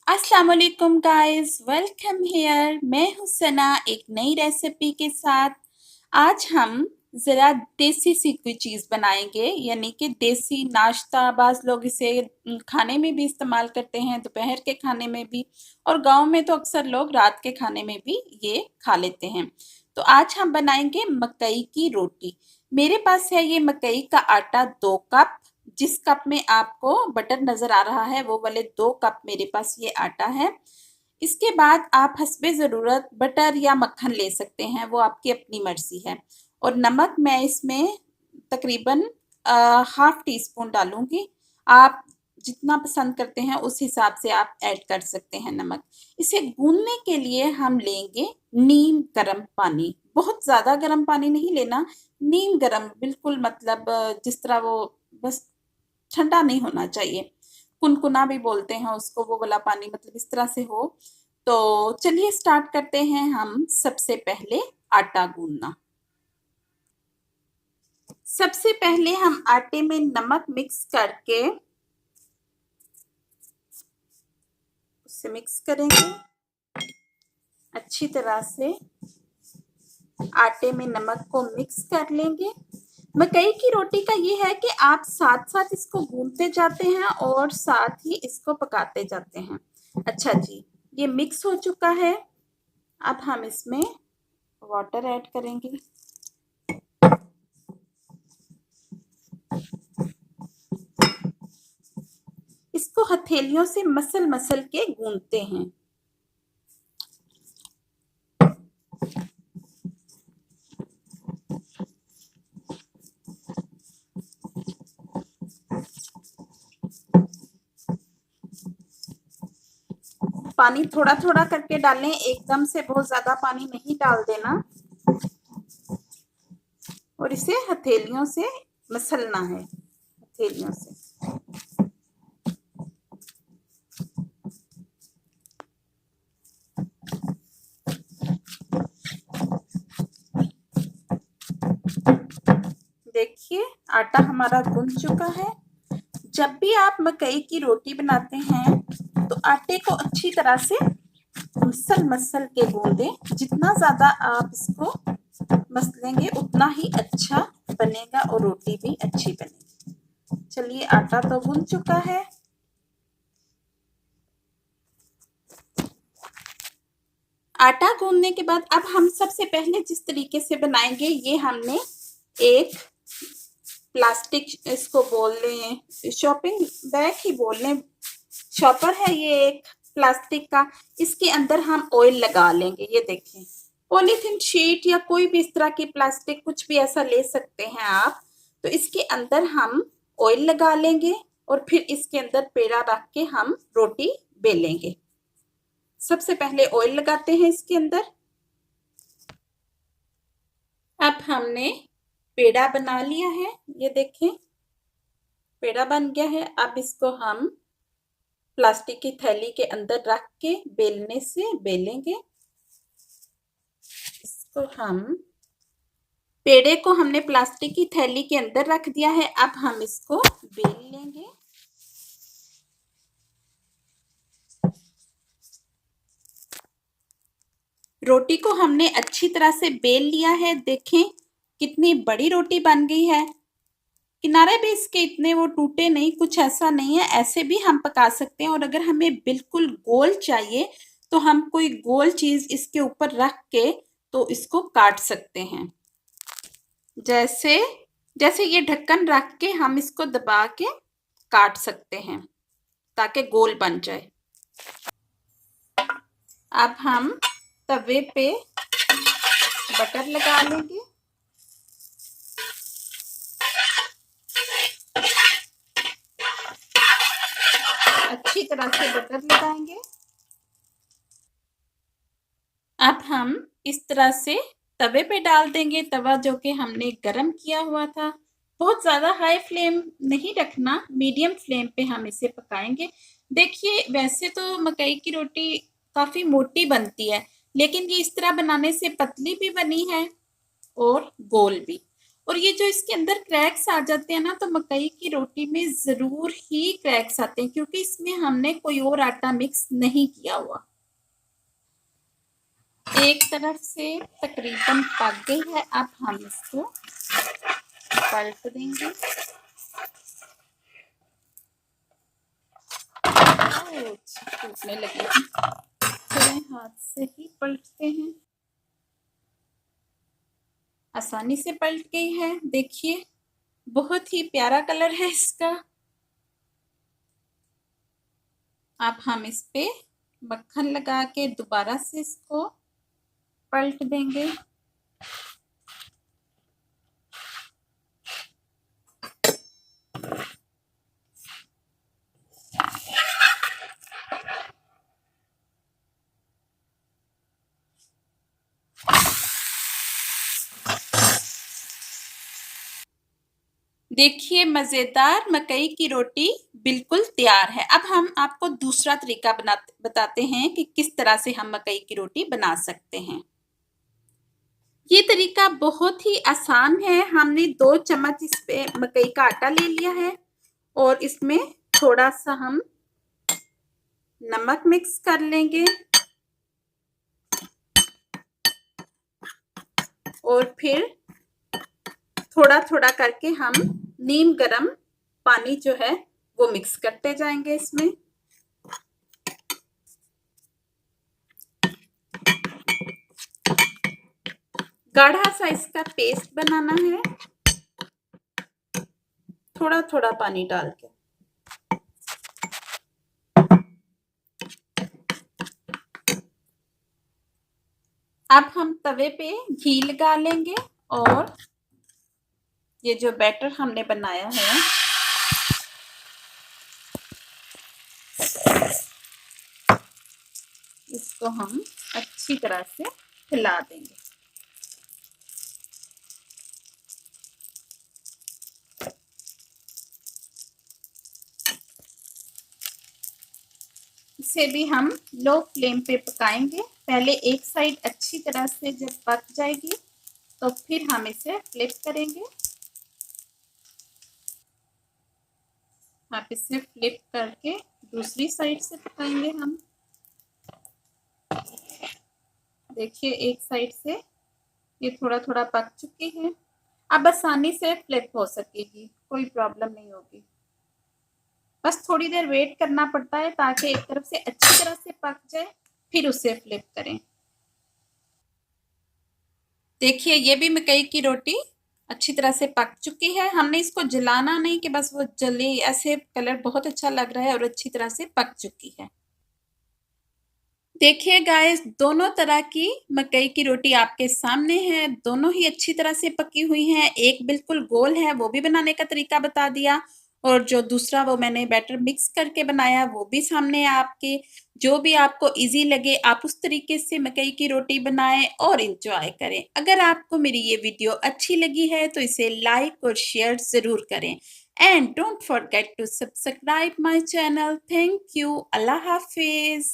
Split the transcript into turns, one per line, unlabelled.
अस्सलाम वालेकुम guys, welcome here. मैं हूँ सना एक नई रेसिपी के साथ। आज हम ज़रा देसी सी कोई चीज़ बनाएंगे, यानी कि देसी नाश्ता। बाज़ लोग इसे खाने में भी इस्तेमाल करते हैं, दोपहर के खाने में भी, और गांव में तो अक्सर लोग रात के खाने में भी ये खा लेते हैं। तो आज हम बनाएंगे मकई की रोटी। मेरे पास है ये मकई का आटा 2 कप। जिस कप में आपको बटर नजर आ रहा है वो वाले 2 कप मेरे पास ये आटा है। इसके बाद आप हस्बे ज़रूरत बटर या मक्खन ले सकते हैं, वो आपकी अपनी मर्जी है। और नमक मैं इसमें तकरीबन हाफ टी स्पून डालूंगी। आप जितना पसंद करते हैं उस हिसाब से आप ऐड कर सकते हैं नमक। इसे गूंदने के लिए हम लेंगे नीम गर्म पानी। बहुत ज़्यादा गर्म पानी नहीं लेना, नीम गर्म बिल्कुल, मतलब जिस तरह वो, बस ठंडा नहीं होना चाहिए, कुनकुना भी बोलते हैं उसको, वो वाला पानी, मतलब इस तरह से हो। तो चलिए स्टार्ट करते हैं हम सबसे पहले आटा गूंदना। सबसे पहले हम आटे में नमक मिक्स करके उसे मिक्स करेंगे अच्छी तरह से। आटे में नमक को मिक्स कर लेंगे। मकई की रोटी का ये है कि आप साथ साथ इसको गूंदते जाते हैं और साथ ही इसको पकाते जाते हैं। अच्छा जी, ये मिक्स हो चुका है। अब हम इसमें वाटर ऐड करेंगे। इसको हथेलियों से मसल मसल के गूंदते हैं। पानी थोड़ा थोड़ा करके डालें, एकदम से बहुत ज्यादा पानी नहीं डाल देना। और इसे हथेलियों से मसलना है, हथेलियों से। देखिए आटा हमारा गूंद चुका है। जब भी आप मकई की रोटी बनाते हैं तो आटे को अच्छी तरह से मसल मसल के गूंदें। जितना ज्यादा आप इसको मसलेंगे उतना ही अच्छा बनेगा और रोटी भी अच्छी बनेगी। चलिए आटा तो गूंद चुका है। आटा गूंदने के बाद अब हम सबसे पहले जिस तरीके से बनाएंगे, ये हमने एक प्लास्टिक, इसको बोल लें शॉपिंग बैग ही बोल लें, शॉपर है ये एक प्लास्टिक का। इसके अंदर हम ऑयल लगा लेंगे। ये देखें, पॉलीथीन शीट या कोई भी इस तरह की प्लास्टिक, कुछ भी ऐसा ले सकते हैं आप। तो इसके अंदर हम ऑयल लगा लेंगे और फिर इसके अंदर पेड़ा रख के हम रोटी बेलेंगे। सबसे पहले ऑयल लगाते हैं इसके अंदर। अब हमने पेड़ा बना लिया है, ये देखें पेड़ा बन गया है। अब इसको हम प्लास्टिक की थैली के अंदर रख के बेलने से बेलेंगे। इसको हम, पेड़े को हमने प्लास्टिक की थैली के अंदर रख दिया है। अब हम इसको बेल लेंगे। रोटी को हमने अच्छी तरह से बेल लिया है। देखें कितनी बड़ी रोटी बन गई है। किनारे भी इसके इतने वो टूटे नहीं, कुछ ऐसा नहीं है, ऐसे भी हम पका सकते हैं। और अगर हमें बिल्कुल गोल चाहिए तो हम कोई गोल चीज इसके ऊपर रख के तो इसको काट सकते हैं। जैसे जैसे ये ढक्कन रख के हम इसको दबा के काट सकते हैं ताकि गोल बन जाए। अब हम तवे पे बटर लगा लेंगे। अच्छी तरह से बटर लगाएंगे। अब हम इस तरह से तवे पे डाल देंगे, तवा जो कि हमने गरम किया हुआ था। बहुत ज़्यादा हाई फ्लेम नहीं रखना, मीडियम फ्लेम पे हम इसे पकाएंगे। देखिए वैसे तो मकई की रोटी काफ़ी मोटी बनती है, लेकिन ये इस तरह बनाने से पतली भी बनी है और गोल भी। और ये जो इसके अंदर क्रैक्स आ जाते हैं ना, तो मकई की रोटी में ज़रूर ही क्रैक्स आते हैं, क्योंकि इसमें हमने कोई और आटा मिक्स नहीं किया हुआ। एक तरफ से तकरीबन पक गई है, अब हम इसको पलट देंगे। टूटने लगी है, चलें हाथ से ही पलटते हैं। आसानी से पलट गई है, देखिए बहुत ही प्यारा कलर है इसका। अब हम इस पे मक्खन लगा के दोबारा से इसको पलट देंगे। देखिए मज़ेदार मकई की रोटी बिल्कुल तैयार है। अब हम आपको दूसरा तरीका बताते हैं कि किस तरह से हम मकई की रोटी बना सकते हैं। ये तरीका बहुत ही आसान है। हमने 2 चम्मच इस पे मकई का आटा ले लिया है और इसमें थोड़ा सा हम नमक मिक्स कर लेंगे और फिर थोड़ा-थोड़ा करके हम नीम गरम पानी जो है वो मिक्स करते जाएंगे इसमें। गाढ़ा सा इसका पेस्ट बनाना है, थोड़ा-थोड़ा पानी डाल के। अब हम तवे पे घी लगा लेंगे और ये जो बैटर हमने बनाया है इसको हम अच्छी तरह से हिला देंगे। इसे भी हम लो फ्लेम पे पकाएंगे। पहले एक साइड अच्छी तरह से जब पक जाएगी तो फिर हम इसे फ्लिप करेंगे। आप इसे फ्लिप करके दूसरी साइड से पकाएंगे हम। देखिए एक साइड से ये थोड़ा-थोड़ा पक चुकी है। अब आसानी से फ्लिप हो सकेगी, कोई प्रॉब्लम नहीं होगी। बस थोड़ी देर वेट करना पड़ता है ताकि एक तरफ से अच्छी तरह से पक जाए, फिर उसे फ्लिप करें। देखिए ये भी मकई की रोटी अच्छी तरह से पक चुकी है। हमने इसको जलाना नहीं कि बस वो जले, ऐसे कलर बहुत अच्छा लग रहा है और अच्छी तरह से पक चुकी है। देखिए गाइस, दोनों तरह की मकई की रोटी आपके सामने है। दोनों ही अच्छी तरह से पकी हुई हैं। एक बिल्कुल गोल है, वो भी बनाने का तरीका बता दिया, और जो दूसरा वो मैंने बैटर मिक्स करके बनाया वो भी सामने है आपके। जो भी आपको ईज़ी लगे आप उस तरीके से मकई की रोटी बनाएँ और एन्जॉय करें। अगर आपको मेरी ये वीडियो अच्छी लगी है तो इसे लाइक और शेयर ज़रूर करें। And don't forget to subscribe my channel. Thank you. अल्लाह हाफ़िज़।